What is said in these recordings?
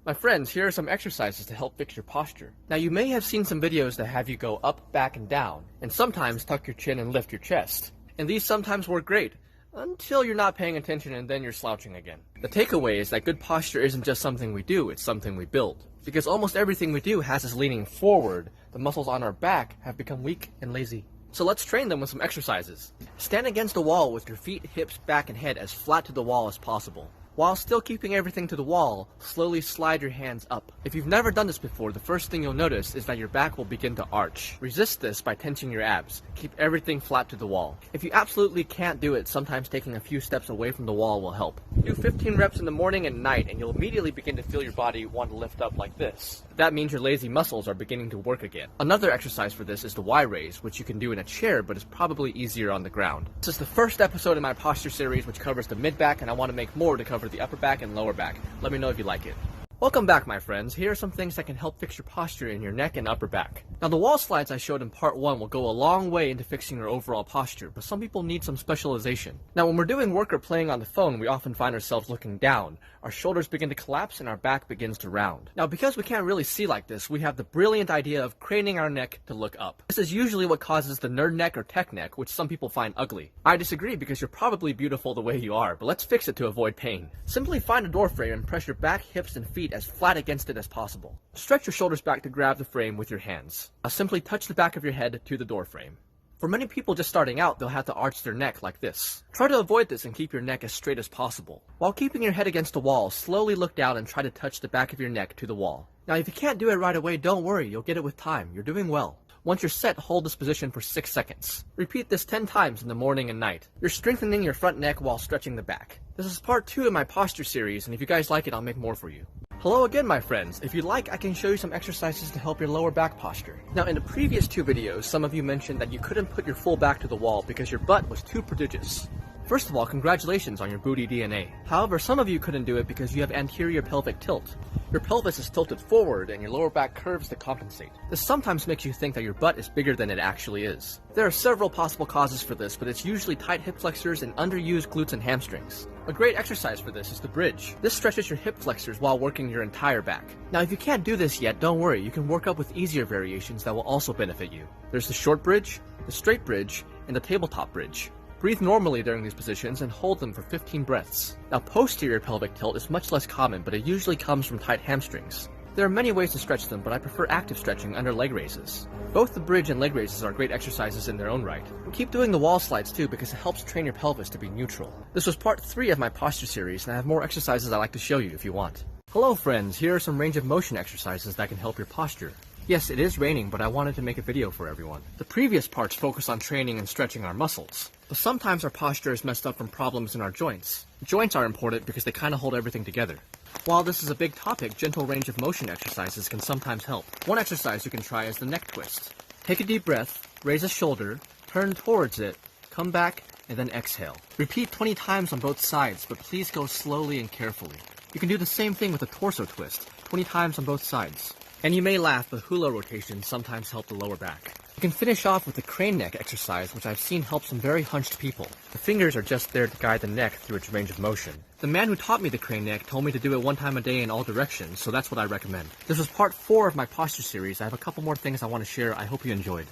My friends, here are some exercises to help fix your posture. Now you may have seen some videos that have you go up, back, and down, and sometimes tuck your chin and lift your chest. And these sometimes work great, until you're not paying attention and then you're slouching again. The takeaway is that good posture isn't just something we do, it's something we build. Because almost everything we do has us leaning forward, the muscles on our back have become weak and lazy. So let's train them with some exercises. Stand against the wall with your feet, hips, back, and head as flat to the wall as possible. While still keeping everything to the wall, slowly slide your hands up. If you've never done this before, the first thing you'll notice is that your back will begin to arch. Resist this by tensing your abs. Keep everything flat to the wall. If you absolutely can't do it, sometimes taking a few steps away from the wall will help. Do 15 reps in the morning and night, and you'll immediately begin to feel your body want to lift up like this. That means your lazy muscles are beginning to work again. Another exercise for this is the Y raise, which you can do in a chair, but is probably easier on the ground. This is the first episode in my posture series, which covers the mid-back, and I want to make more to cover the upper back and lower back. Let me know if you like it. Welcome back, my friends. Here are some things that can help fix your posture in your neck and upper back. Now, the wall slides I showed in part 1 will go a long way into fixing your overall posture, but some people need some specialization. Now, when we're doing work or playing on the phone, we often find ourselves looking down. Our shoulders begin to collapse and our back begins to round. Now, because we can't really see like this, we have the brilliant idea of craning our neck to look up. This is usually what causes the nerd neck or tech neck, which some people find ugly. I disagree because you're probably beautiful the way you are, but let's fix it to avoid pain. Simply find a door frame and press your back, hips, and feet as flat against it as possible. Stretch your shoulders back to grab the frame with your hands. Now simply touch the back of your head to the door frame. For many people just starting out, they'll have to arch their neck like this. Try to avoid this and keep your neck as straight as possible. While keeping your head against the wall, slowly look down and try to touch the back of your neck to the wall. Now if you can't do it right away, don't worry, you'll get it with time. You're doing well. Once you're set, hold this position for 6 seconds. Repeat this 10 times in the morning and night. You're strengthening your front neck while stretching the back. This is part 2 in my posture series, and if you guys like it, I'll make more for you. Hello again, my friends. If you'd like, I can show you some exercises to help your lower back posture. Now, in the previous 2 videos, some of you mentioned that you couldn't put your full back to the wall because your butt was too prodigious. First of all, congratulations on your booty DNA. However, some of you couldn't do it because you have anterior pelvic tilt. Your pelvis is tilted forward and your lower back curves to compensate. This sometimes makes you think that your butt is bigger than it actually is. There are several possible causes for this, but it's usually tight hip flexors and underused glutes and hamstrings. A great exercise for this is the bridge. This stretches your hip flexors while working your entire back. Now, if you can't do this yet, don't worry. You can work up with easier variations that will also benefit you. There's the short bridge, the straight bridge, and the tabletop bridge. Breathe normally during these positions and hold them for 15 breaths. Now, posterior pelvic tilt is much less common, but it usually comes from tight hamstrings. There are many ways to stretch them, but I prefer active stretching under leg raises. Both the bridge and leg raises are great exercises in their own right. And keep doing the wall slides too because it helps train your pelvis to be neutral. This was part 3 of my posture series, and I have more exercises I'd like to show you if you want. Hello friends, here are some range of motion exercises that can help your posture. Yes, it is raining, but I wanted to make a video for everyone. The previous parts focus on training and stretching our muscles. But sometimes our posture is messed up from problems in our joints. Joints are important because they kind of hold everything together. While this is a big topic, gentle range of motion exercises can sometimes help. One exercise you can try is the neck twist. Take a deep breath, raise a shoulder, turn towards it, come back, and then exhale. Repeat 20 times on both sides, but please go slowly and carefully. You can do the same thing with a torso twist, 20 times on both sides. And you may laugh, but hula rotations sometimes help the lower back. You can finish off with the crane neck exercise, which I've seen help some very hunched people. The fingers are just there to guide the neck through its range of motion. The man who taught me the crane neck told me to do it 1 time a day in all directions, so that's what I recommend. This was part 4 of my posture series. I have a couple more things I want to share. I hope you enjoyed.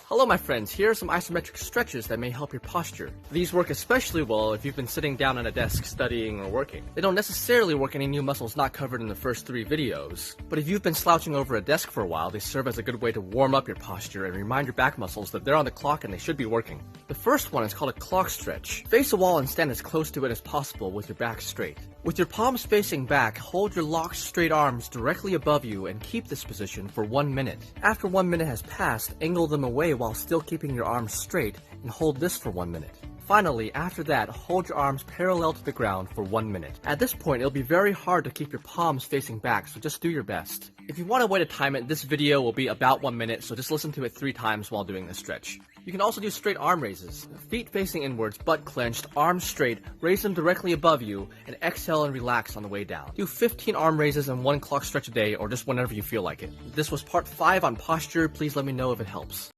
Hello my friends, here are some isometric stretches that may help your posture. These work especially well if you've been sitting down at a desk studying or working. They don't necessarily work any new muscles not covered in the first 3 videos, but if you've been slouching over a desk for a while, they serve as a good way to warm up your posture and remind your back muscles that they're on the clock and they should be working. The first one is called a clock stretch. Face the wall and stand as close to it as possible with your back straight. With your palms facing back, hold your locked straight arms directly above you and keep this position for 1 minute. After 1 minute has passed, angle them away while still keeping your arms straight and hold this for 1 minute. Finally, after that, hold your arms parallel to the ground for 1 minute. At this point, it'll be very hard to keep your palms facing back, so just do your best. If you want a way to time it, this video will be about 1 minute, so just listen to it 3 times while doing this stretch. You can also do straight arm raises. Feet facing inwards, butt clenched, arms straight, raise them directly above you, and exhale and relax on the way down. Do 15 arm raises and 1 clock stretch a day, or just whenever you feel like it. This was part 5 on posture. Please let me know if it helps.